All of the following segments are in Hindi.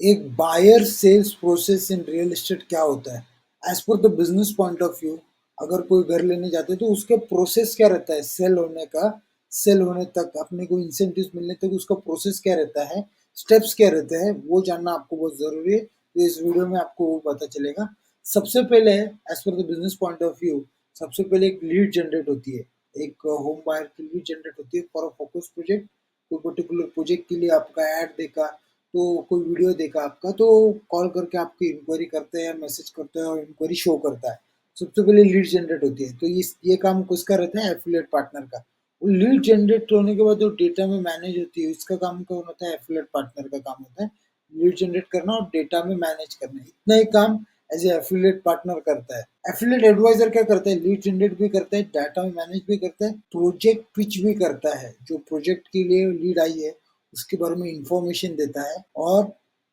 एक buyer sales process in real estate क्या होता है? As per the business point of view अगर कोई घर लेने जाते हैं तो उसके प्रोसेस क्या रहता है सेल होने का, सेल होने तक अपने को इंसेंटिव्स मिलने तक उसका प्रोसेस क्या रहता है, स्टेप्स क्या रहते हैं, वो जानना आपको बहुत ज़रूरी है। तो इस वीडियो में आपको वो पता चलेगा। सबसे पहले as per the business point of view सबसे पहले एक लीड जनरेट होती है। एक होम बायर की लीड जनरेट होती है फॉर अ फोकस प्रोजेक्ट। कोई पर्टिकुलर प्रोजेक्ट के लिए आपका ऐड देखा, तो कोई वीडियो देखा आपका, तो कॉल करके आपकी इंक्वायरी करते हैं, मैसेज करते हैं और इंक्वायरी शो करता है। सबसे पहले लीड जनरेट होती है, तो ये काम किसका रहता है? एफिलिएट पार्टनर का। वो लीड जनरेट होने के बाद जो डेटा में मैनेज होती है, इसका काम कौन होता है? एफिलिएट पार्टनर का काम होता है लीड जनरेट करना और डेटा में मैनेज करना। इतना ही काम एज ए एफिलिएट पार्टनर करता है। एफिलिएट एडवाइजर क्या करता है? लीड जनरेट भी करता है, डाटा में मैनेज भी करता है, प्रोजेक्ट पिच भी करता है। जो प्रोजेक्ट के लिए लीड आई है उसके बारे में इंफॉर्मेशन देता है और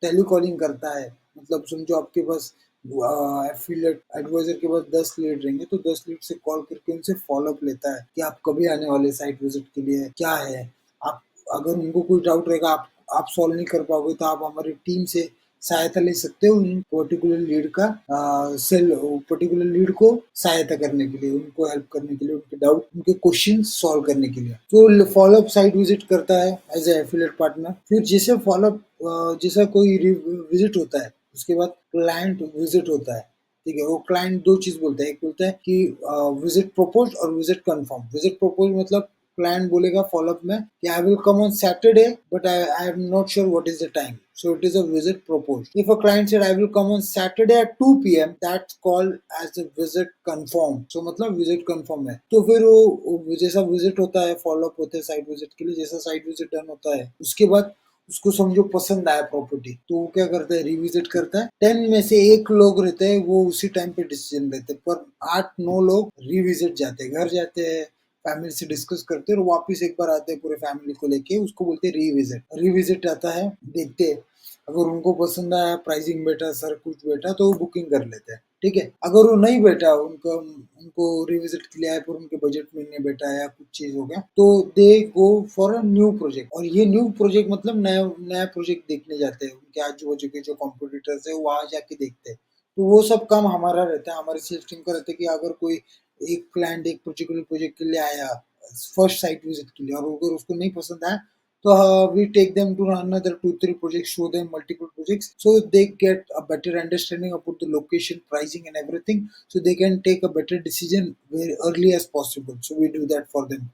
टेलीकॉलिंग करता है। मतलब समझो आपके पास एफिलिएट एडवाइजर के पास 10 लीड रहेंगे, तो 10 लीड से कॉल करके उनसे फॉलोअप लेता है कि आप कभी आने वाले साइट विजिट के लिए, क्या है। आप अगर उनको कोई डाउट रहेगा, आप सॉल्व नहीं कर पाओगे, तो आप हमारी टीम से सहायता ले सकते हो उन पर्टिकुलर लीड का सेल पर्टिकुलर लीड को सहायता करने के लिए, उनको हेल्प करने के लिए, उनके डाउट, उनके क्वेश्चन सॉल्व करने के लिए। तो फॉलोअप साइट विजिट करता है एज ए एफिलिएट पार्टनर। फिर जैसे फॉलोअप जैसा कोई विजिट होता है, उसके बाद क्लाइंट विजिट होता है। ठीक है, वो क्लाइंट दो चीज बोलता है, एक बोलता है कि विजिट प्रपोज और विजिट कंफर्म। विजिट प्रपोज मतलब क्लाइंट बोलेगा फॉलोअप में कि I will come on Saturday but I am not sure what is the time, so it is a visit proposed. If a client said I will come on Saturday at 2 p.m, that's called as a visit confirmed. So मतलब visit confirm है। तो फिर वो जैसा visit होता है, follow up होते हैं साइट विजिट के लिए, जैसा साइट विजिट डन होता है उसके बाद उसको समझो पसंद आया प्रॉपर्टी, तो वो क्या करता है? रिविजिट करता है। 10 में से एक लोग रहते हैं वो उसी टाइम पे डिसीजन लेते हैं, पर 8-9 लोग रिविजिट जाते हैं, घर जाते हैं, फैमिली से डिस्कस करते हैं और वापस एक बार आते हैं पूरे फैमिली को लेके, उसको बोलते हैं रिविजिट। रिविजिट आता है, देखते हैं, अगर उनको पसंद आया, प्राइसिंग बैठा, सर कुछ बैठा, तो वो बुकिंग कर लेते हैं। ठीक है, अगर वो नहीं बैठा, उनको उनको रिविजिट के लिए आए पर उनके बजट में नहीं बैठा या कुछ चीज हो गया, तो they go for a new project. और ये न्यू प्रोजेक्ट मतलब नया नया प्रोजेक्ट देखने जाते हैं, उनके आजू बाजू के जो कॉम्पिटिटर्स है वहां जाके देखते हैं। तो वो सब काम हमारा रहता है, हमारे सेल्स टीम का रहता है कि अगर कोई एक क्लाइंट एक पर्टिकुलर प्रोजेक्ट के लिए आया फर्स्ट साइट विजिट के लिए, और अगर उसको नहीं पसंद आया, so we take them to another 2-3 projects, show them multiple projects, so they get a better understanding about the location, pricing, and everything. So they can take a better decision very early as possible. So we do that for them.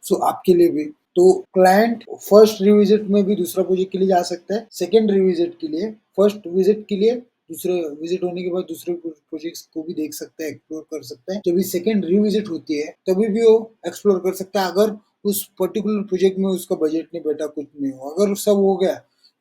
So आपके लिए भी तो क्लाइंट फर्स्ट रिविजिट में भी दूसरा प्रोजेक्ट के लिए जा सकता है, सेकेंड रिविजिट के लिए, फर्स्ट विजिट के लिए दूसरे विजिट होने के बाद दूसरे प्रोजेक्ट्स को भी देख सकता है, एक्सप्लोर कर सकता है। जब भी सेकेंड रिविजिट होती है तभी भी वो एक्सप्लोर कर सकता है, अगर उस पर्टिकुलर प्रोजेक्ट में उसका बजट नहीं बैठा, कुछ नहीं हो, अगर सब हो गया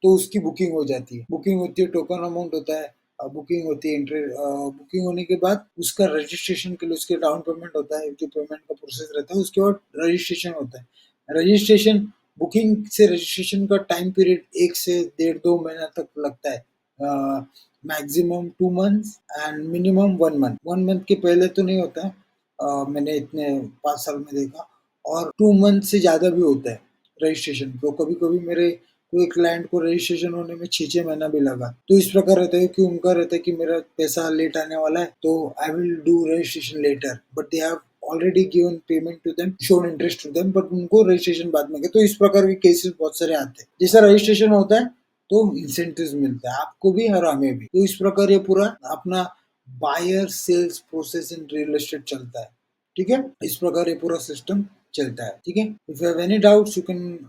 तो उसकी बुकिंग हो जाती है। बुकिंग होती है, टोकन अमाउंट होता है, बुकिंग होती है, बुकिंग होने के बाद उसका रजिस्ट्रेशन के लिए उसके डाउन पेमेंट होता है, जो पेमेंट का प्रोसेस रहता है, उसके बाद रजिस्ट्रेशन होता है। रजिस्ट्रेशन, बुकिंग से रजिस्ट्रेशन का टाइम पीरियड 1 से 1.5-2 महीना तक लगता है। Maximum 2 months and minimum 1 month. 1 month के पहले तो नहीं होता है, मैंने इतने 5 साल में देखा, और 2 मंथ से ज़्यादा भी होता है रजिस्ट्रेशन। तो कभी कभी मेरे कोई क्लाइंट को रजिस्ट्रेशन होने में 6-6 महीना भी लगा। तो इस प्रकार रहता है कि उनका रहता है कि मेरा पैसा लेट आने वाला है, तो I will do registration letter, but they have already given payment to them, shown interest to them, but उनको रजिस्ट्रेशन बाद में गया। तो इस प्रकार के केसेस बहुत सारे आते हैं। जैसा रजिस्ट्रेशन होता है तो इंसेंटिव मिलता है आपको भी और हमें भी। तो इस प्रकार ये पूरा अपना buyer sales process in real estate चलता है। ठीक है, इस प्रकार ये पूरा सिस्टम चलता है। ठीक है, if you have any doubts you can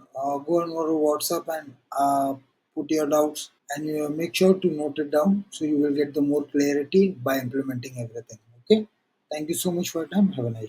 go on our WhatsApp and put your doubts, and you make sure to note it down so you will get the more clarity by implementing everything. Okay, thank you so much for your time. Have a nice day.